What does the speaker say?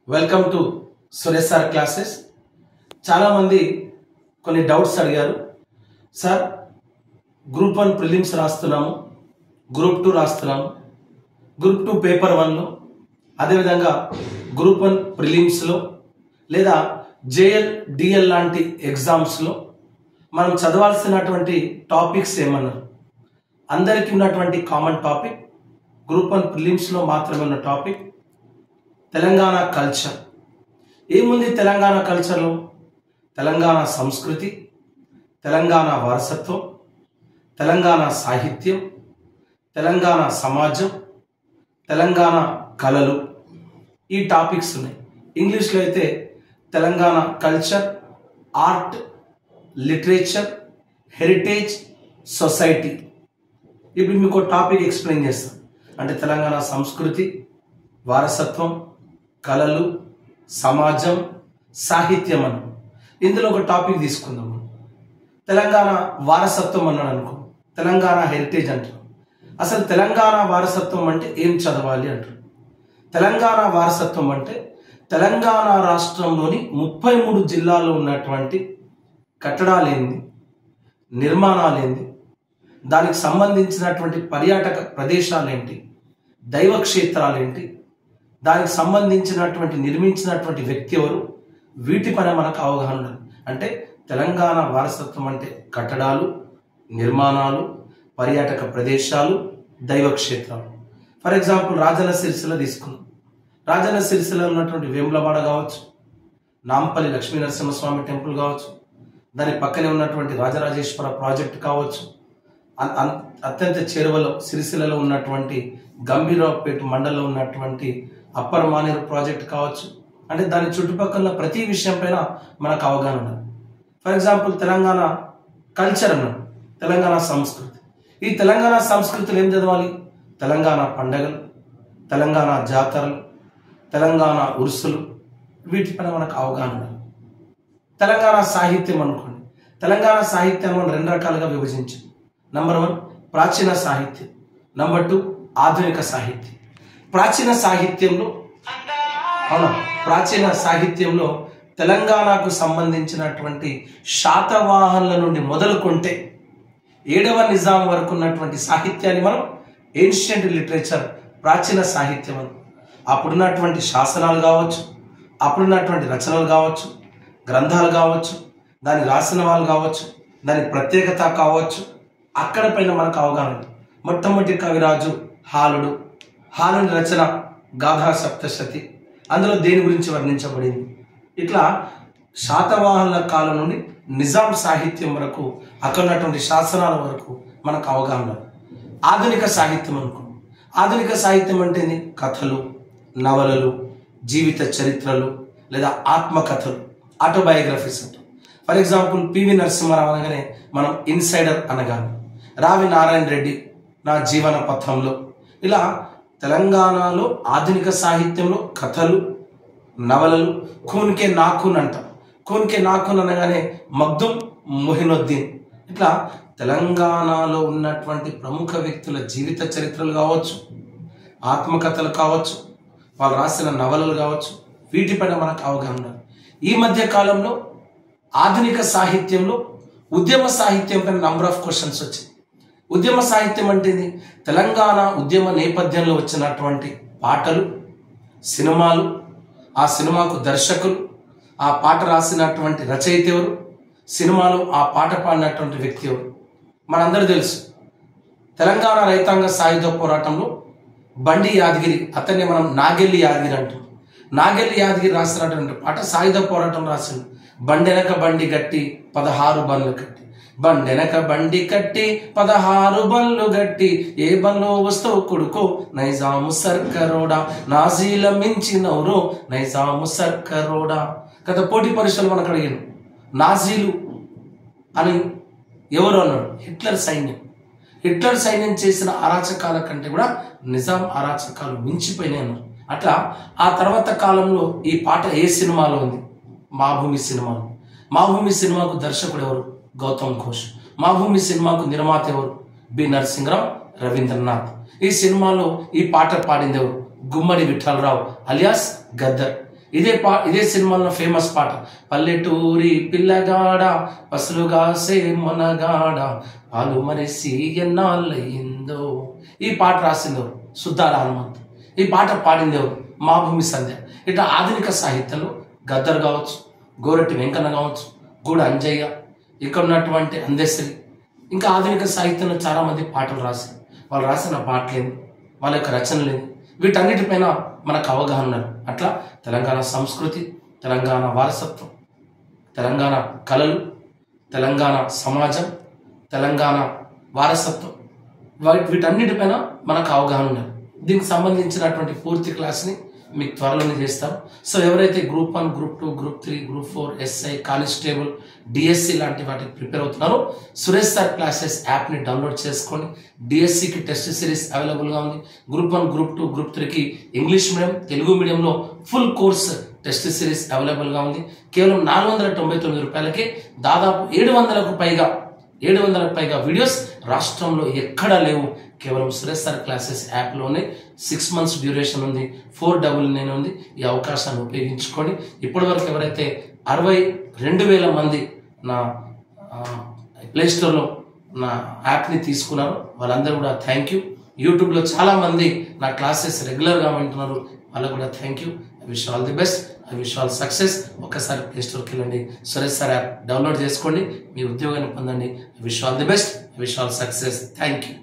Welcome to Suresh sir classes. చాలామంది కొన్ని doubts అడిగారు. సార్, గ్రూప్ 1 ప్రిలిమ్స్ రాస్తున్నాము, గ్రూప్ 2 రాస్తున్నాము, గ్రూప్ 2 పేపర్ 1లో, అదేవిధంగా గ్రూప్ 1 ప్రిలిమ్స్లో లేదా జేఎల్ డిఎల్ లాంటి ఎగ్జామ్స్లో మనం చదవాల్సినటువంటి టాపిక్స్ ఏమన్నారు? అందరికీ ఉన్నటువంటి కామన్ టాపిక్, గ్రూప్ 1 ప్రిలిమ్స్లో మాత్రమే ఉన్న టాపిక్ తెలంగాణ కల్చర్. ఏముంది తెలంగాణ కల్చర్లో? తెలంగాణ సంస్కృతి, తెలంగాణ వారసత్వం, తెలంగాణ సాహిత్యం, తెలంగాణ సమాజం, తెలంగాణ కళలు, ఈ టాపిక్స్ ఉన్నాయి. ఇంగ్లీష్లో అయితే Telangana culture, art, literature, heritage, society. ఇప్పుడు మీకు టాపిక్ ఎక్స్ప్లెయిన్ చేస్తాను. అంటే తెలంగాణ సంస్కృతి, వారసత్వం, కళలు, సమాజం, సాహిత్యం అని ఇందులో ఒక టాపిక్ తీసుకుందాము. తెలంగాణ వారసత్వం అన్నాడు అనుకో, తెలంగాణ హెరిటేజ్ అంటారు. అసలు తెలంగాణ వారసత్వం అంటే ఏం చదవాలి అంటారు. తెలంగాణ వారసత్వం అంటే తెలంగాణ రాష్ట్రంలోని 33 జిల్లాల్లో ఉన్నటువంటి కట్టడాలేంది, నిర్మాణాలేంది, దానికి సంబంధించినటువంటి పర్యాటక ప్రదేశాలేంటి, దైవక్షేత్రాలేంటి, దానికి సంబంధించినటువంటి నిర్మించినటువంటి వ్యక్తి ఎవరు, వీటిపైన మనకు అవగాహన ఉండాలి. అంటే తెలంగాణ వారసత్వం అంటే కట్టడాలు, నిర్మాణాలు, పర్యాటక ప్రదేశాలు, దైవక్షేత్రాలు. ఫర్ ఎగ్జాంపుల్ రాజన్న సిరిసిల్ల తీసుకున్నాం. రాజన్న సిరిసిల్ల ఉన్నటువంటి వేములవాడ కావచ్చు, నాంపల్లి లక్ష్మీ నరసింహస్వామి టెంపుల్ కావచ్చు, దాని పక్కనే ఉన్నటువంటి రాజరాజేశ్వర ప్రాజెక్ట్ కావచ్చు, అత్యంత చేరువలో సిరిసిల్లలో ఉన్నటువంటి గంభీరావుపేట మండలంలో ఉన్నటువంటి అప్పర్ మానేరు ప్రాజెక్ట్ కావచ్చు. అంటే దాని చుట్టుపక్కల ప్రతి విషయం పైన మనకు అవగాహన ఉండాలి. ఫర్ ఎగ్జాంపుల్ తెలంగాణ కల్చర్ అన్నాడు, తెలంగాణ సంస్కృతి. ఈ తెలంగాణ సంస్కృతిలో ఏం చదవాలి? తెలంగాణ పండగలు, తెలంగాణ జాతరలు, తెలంగాణ ఉరుసులు, వీటిపైన మనకు అవగాహన ఉండాలి. తెలంగాణ సాహిత్యం అనుకోండి. తెలంగాణ సాహిత్యాన్ని మనం 2 రకాలుగా విభజించాం. నంబర్ 1 ప్రాచీన సాహిత్యం, నంబర్ 2 ఆధునిక సాహిత్యం. ప్రాచీన సాహిత్యంలో తెలంగాణకు సంబంధించినటువంటి శాతవాహనుల నుండి మొదలుకుంటే 7వ నిజాం వరకు ఉన్నటువంటి సాహిత్యాన్ని మనం ఏన్షియంట్ లిటరేచర్, ప్రాచీన సాహిత్యం అని. అప్పుడున్నటువంటి శాసనాలు కావచ్చు, అప్పుడున్నటువంటి రచనలు కావచ్చు, గ్రంథాలు కావచ్చు, దాన్ని రాసిన వాళ్ళు కావచ్చు, దాని ప్రత్యేకత కావచ్చు, అక్కడ పైన మనకు అవగాహన. మొట్టమొదటి కవిరాజు హాలుడి రచన గాథా సప్తశతి, అందులో దేని గురించి వర్ణించబడింది. ఇట్లా శాతవాహనుల కాలం నుండి నిజాం సాహిత్యం వరకు, అక్కడ ఉన్నటువంటి శాసనాల వరకు మనకు అవగాహన. ఆధునిక సాహిత్యం అనుకో. ఆధునిక సాహిత్యం అంటే కథలు, నవలలు, జీవిత చరిత్రలు లేదా ఆత్మకథలు, ఆటోబయోగ్రఫీస్ అంటాం. ఫర్ ఎగ్జాంపుల్ పివి నరసింహారావు అనగానే మనం ఇన్సైడర్ అనగానే, రావి నారాయణ రెడ్డి నా జీవన పథంలో, ఇలా తెలంగాణలో ఆధునిక సాహిత్యంలో కథలు, నవలలు. ఖూన్కే నాఖూన్ అంటాం. ఖూన్కే నాఖూన్ అనగానే మగ్దుమ్ మొహినుద్దీన్. ఇట్లా తెలంగాణలో ఉన్నటువంటి ప్రముఖ వ్యక్తుల జీవిత చరిత్రలు కావచ్చు, ఆత్మకథలు కావచ్చు, వాళ్ళు రాసిన నవలలు కావచ్చు, వీటిపైన మనకు అవగాహన. ఈ మధ్య కాలంలో ఆధునిక సాహిత్యంలో ఉద్యమ సాహిత్యం పైన నంబర్ ఆఫ్ క్వశ్చన్స్ వచ్చాయి. ఉద్యమ సాహిత్యం అంటే తెలంగాణ ఉద్యమ నేపథ్యంలో వచ్చినటువంటి పాటలు, సినిమాలు, ఆ సినిమాకు దర్శకులు, ఆ పాట రాసినటువంటి రచయిత ఎవరు, సినిమాలో ఆ పాట పాడినటువంటి వ్యక్తి ఎవరు. మనందరూ తెలుసు, తెలంగాణ రైతాంగ సాయుధ పోరాటంలో బండి యాదగిరి, అతన్ని మనం నాగెల్లి యాదగిరి అంటాం. నాగెల్లి యాదగిరి రాసినటువంటి పాట సాయుధ పోరాటం రాసింది. బండెనక బండి గట్టి 16 బండ్లు కట్టి, బండెనక బండి కట్టి 16 బండ్లు గట్టి, ఏ బండ్లో వస్తావు కొడుకో నైజాము సర్కరోడా, నాజీల మించినవరో నైజాము సర్కరోడా. గత పోటీ పరీక్షలు మనకు అడిగాను, నాజీలు అని ఎవరు అన్నాడు? హిట్లర్ సైన్యం. హిట్లర్ సైన్యం చేసిన అరాచకాల కంటే కూడా నిజాం అరాచకాలు మించిపోయినాయి అన్నారు. అట్లా ఆ తర్వాత కాలంలో ఈ పాట ఏ సినిమాలో ఉంది? మాభూమి సినిమాలో. మాభూమి సినిమాకు దర్శకుడు ఎవరు? గౌతమ్ ఘోష్. మాభూమి సినిమాకు నిర్మాత ఎవరు? బి నరసింహరావు, రవీంద్రనాథ్. ఈ సినిమాలో ఈ పాట పాడింది ఎవరు? గుమ్మడి విఠలరావు అలియాస్ గద్దర్. ఇదే సినిమాలో ఫేమస్ పాట, పల్లెటూరి పిల్లగాడ పసులుగాసే మనగాడ పాలు మరిసి ఎన్నాళ్ళయిందో. ఈ పాట రాసింది సుద్దాల హనుమంత్. ఈ పాట పాడింది ఎవరు? మా భూమి సంధ్య. ఇట్లా ఆధునిక సాహిత్యంలో గద్దర్ కావచ్చు, గోరటి వెంకన్న కావచ్చు, గూడ అంజయ్య, ఇక్కడ ఉన్నటువంటి అందశ్రీ, ఇంకా ఆధునిక సాహిత్యంలో చాలామంది పాటలు రాశారు. వాళ్ళు రాసిన పాటలేంది, వాళ్ళ యొక్క రచనలేంది, వీటన్నిటిపైన మనకు అవగాహన ఉన్నారు. అట్లా తెలంగాణ సంస్కృతి, తెలంగాణ వారసత్వం, తెలంగాణ కళలు, తెలంగాణ సమాజం, తెలంగాణ వారసత్వం, వీటన్నిటిపైన మనకు అవగాహన ఉన్నారు. దీనికి సంబంధించినటువంటి పూర్తి క్లాస్ని మీకు త్వరలోనే చేస్తాం. సో ఎవరైతే group 1, group 2, group 3, group 4, SI, constable, DSC లాంటి వాటికి ప్రిపేర్ అవుతున్నారో సురేష్ సార్ క్లాసెస్ యాప్ని డౌన్లోడ్ చేసుకోండి. డిఎస్సికి టెస్ట్ సిరీస్ అవైలబుల్గా ఉంది. గ్రూప్ 1, గ్రూప్ 2, గ్రూప్ 3కి ఇంగ్లీష్ మీడియం, తెలుగు మీడియంలో ఫుల్ కోర్స్ టెస్ట్ సిరీస్ అవైలబుల్గా ఉంది. కేవలం 499 రూపాయలకి దాదాపు 700కు పైగా వీడియోస్ రాష్ట్రంలో ఎక్కడా లేవు. కేవలం సురేష్ సార్ క్లాసెస్ యాప్లోనే 6 months డ్యూరేషన్ ఉంది, 499 ఉంది. ఈ అవకాశాన్ని ఉపయోగించుకొని ఇప్పటివరకు ఎవరైతే 62,000 మంది నా ప్లేస్టోర్లో నా యాప్ని తీసుకున్నారో వాళ్ళందరూ కూడా థ్యాంక్ యూ. యూట్యూబ్లో చాలామంది నా క్లాసెస్ రెగ్యులర్గా వింటున్నారు, వాళ్ళకు కూడా thank you. I wish all the best, I wish all success. ఒక్కసారి ప్లేస్టోర్కి వెళ్ళండి, సురేష్ సార్ యాప్ డౌన్లోడ్ చేసుకోండి, మీ ఉద్యోగాన్ని పొందండి. I wish all the best, I wish all success. Thank you.